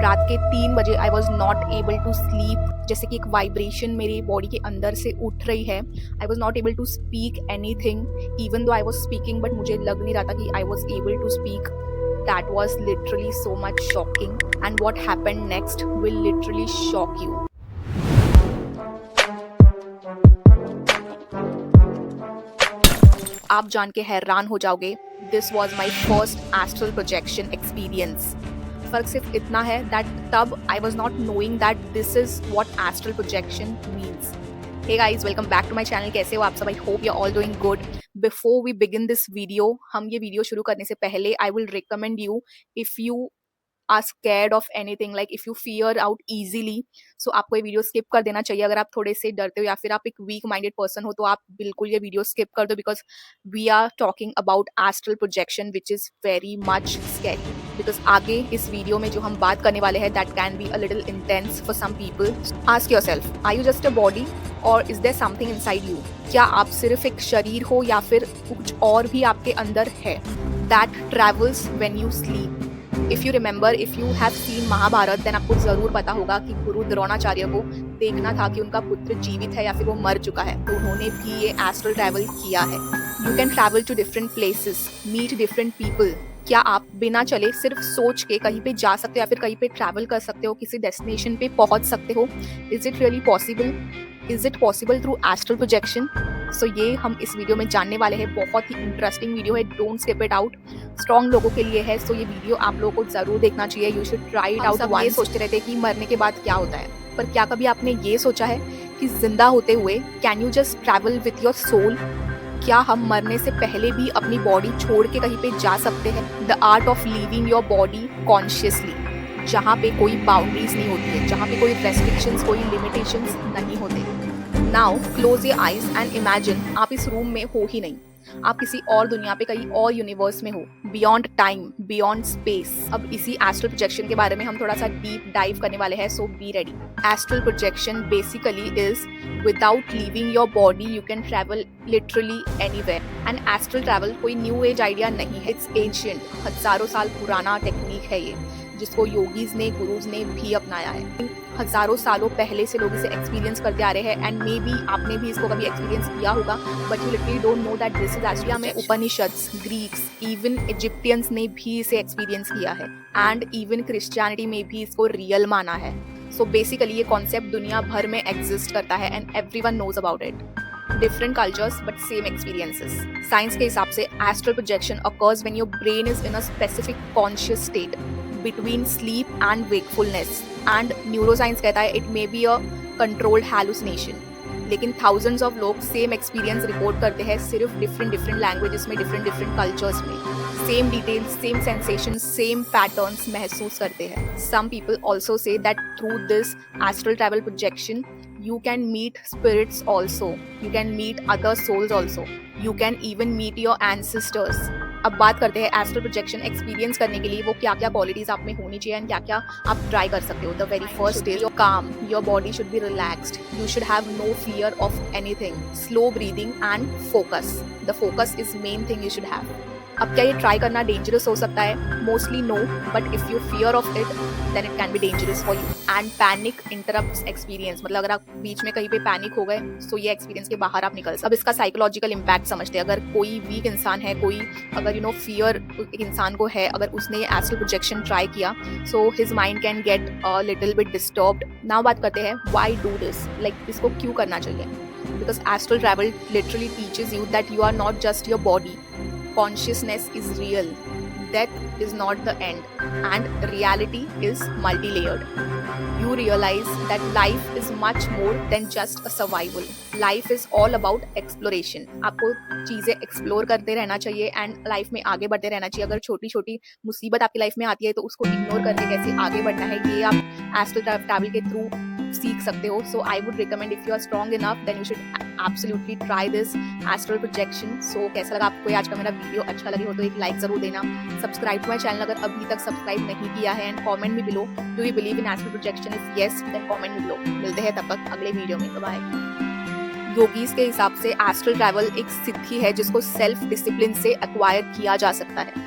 रात के 3 बजे I was not able to sleep, जैसे कि एक वाइब्रेशन मेरी बॉडी के अंदर से उठ रही है। I was not able to speak anything, even though I was speaking but मुझे लग नहीं रहा था कि I was able to speak. That was literally so much shocking, and what happened next will literally shock you. आप जान के हैरान हो जाओगे, this was my first astral projection experience. फर्क सिर्फ इतना है दैट तब I was not knowing that this is what astral projection means. Hey guys, welcome back to my channel. कैसे हो आप सब? I hope you are all doing good. Before we begin this video, हम ये video शुरू करने से पहले I will recommend you, if you are scared of anything, like if you fear out easily, so आपको ये वीडियो स्किप कर देना चाहिए। अगर आप थोड़े से डरते हो या फिर आप एक वीक माइंडेड पर्सन हो तो आप बिल्कुल ये वीडियो स्किप कर दो, because we are talking about astral projection which is very much scary. Because आगे इस वीडियो में जो हम बात करने वाले हैं that can be a little intense for some people. Ask yourself, are you just a body और is there something inside you? क्या आप सिर्फ एक शरीर हो या फिर कुछ और भी आपके अंदर है? That travels when you sleep. If you remember, if you have seen Mahabharata, then आपको जरूर पता होगा कि गुरु द्रोणाचार्य को देखना था कि उनका पुत्र जीवित है या फिर वो मर चुका है, तो उन्होंने भी ये एस्ट्रल ट्रैवल किया है। You can travel to different places, meet different people. क्या आप बिना चले सिर्फ सोच के कहीं पे जा सकते हो या फिर कहीं पे ट्रैवल कर सकते हो, किसी डेस्टिनेशन पे पहुंच सकते हो? Is it really possible? Is it possible through astral projection? So ये हम इस वीडियो में जानने वाले हैं। बहुत ही इंटरेस्टिंग वीडियो है, don't skip it out. Strong लोगों के लिए है, सो ये वीडियो आप लोगों को जरूर देखना चाहिए। You should try it out. सब ये सोचते रहते हैं कि मरने के बाद क्या होता है, पर क्या कभी आपने ये सोचा है कि जिंदा होते हुए can you just travel with your soul? क्या हम मरने से पहले भी अपनी बॉडी छोड़ के कहीं पे जा सकते हैं? The art of living your body consciously, जहाँ पे कोई बाउंड्रीज नहीं होती है, जहाँ पे कोई रेस्ट्रिक्शंस, कोई लिमिटेशंस नहीं होते। Now close your eyes and imagine, आप इस रूम में हो ही नहीं, आप किसी और दुनिया पे, कहीं और यूनिवर्स में हो, बियॉन्ड टाइम, बियॉन्ड स्पेस। अब इसी एस्ट्रल प्रोजेक्शन के बारे में हम थोड़ा सा डीप डाइव करने वाले हैं, so be ready. Astral projection basically is without leaving your body you can travel literally anywhere. And astral travel कोई न्यू एज आइडिया नहीं है, इट्स एंशिएंट, हजारों साल पुराना टेक्निक है ये, जिसको योगीज ने, गुरुज ने भी अपनाया है। हजारों सालों पहले से लोग इसे एक्सपीरियंस करते आ रहे हैं, एंड मे बी आपने भी इसको कभी एक्सपीरियंस किया होगा, but you literally don't know that this is actually. हमें उपनिषद्स, ग्रीक्स, इवन इजिप्टियंस ने भी इसे एक्सपीरियंस किया है, एंड इवन क्रिश्चियनिटी में भी इसको रियल माना है। सो बेसिकली ये कॉन्सेप्ट दुनिया भर में एग्जिस्ट करता है and everyone knows about it. Different cultures but same experiences. Science के हिसाब से astral projection occurs when your brain is in a specific conscious state between sleep and wakefulness, and neuroscience कहता है it may be a controlled hallucination। लेकिन thousands of लोग same experience report करते हैं, सिर्फ डिफरेंट लैंग्वेजेस में, different cultures में। Same details, same sensation, same patterns महसूस करते हैं। Some people also say that through this astral travel projection you can meet spirits also, you can meet other souls also, you can even meet your ancestors। अब बात करते हैं astral projection experience करने के लिए वो क्या क्या क्वालिटीज आप में होनी चाहिए एंड क्या क्या आप ट्राई कर सकते हो। The very first is your calm, your body should be relaxed, you should have no fear of anything, slow breathing and focus. The focus is main thing you should have. अब क्या ये try करना dangerous हो सकता है? Mostly no, but if you fear of it then it can be dangerous for you. And panic interrupts experience, मतलब अगर आप बीच में कहीं पे पैनिक हो गए सो ये एक्सपीरियंस के बाहर आप निकल सकते। अब इसका साइकोलॉजिकल इम्पैक्ट समझते हैं। अगर कोई वीक इंसान है, कोई अगर फियर एक इंसान को है, अगर उसने ये एस्ट्रल प्रोजेक्शन ट्राई किया, so his mind can get a little bit disturbed. Now बात करते हैं व्हाई डू दिस, लाइक इसको क्यों करना चाहिए? Because astral travel literally teaches you that you are not just your body, consciousness is real, death is not the end, and reality is multi-layered. You realize that life is much more than just a survival. Life is all about exploration. आपको चीज़ें explore करते रहना चाहिए and life में आगे बढ़ते रहना चाहिए। अगर छोटी छोटी मुसीबत आपकी लाइफ में आती है तो उसको इग्नोर करके कैसे आगे बढ़ना है, ये आप एस्ट्रल ट्रैवल के थ्रू सीख सकते हो। So I would recommend, if you are strong enough then you should absolutely try this astral projection. So कैसा लगा आपको आज का मेरा वीडियो? अच्छा लगे हो तो एक लाइक जरूर देना। सब्सक्राइब टू माई चैनल अगर अभी तक सब्सक्राइब नहीं किया है, एंड कॉमेंट भी below, do you believe in astral projection? If yes then comment below. मिलते हैं तब तक अगले वीडियो में, बाय। योगीज के हिसाब से एस्ट्रल ट्रैवल एक सिद्धि है जिसको सेल्फ डिसिप्लिन से एक्वायर किया जा सकता है।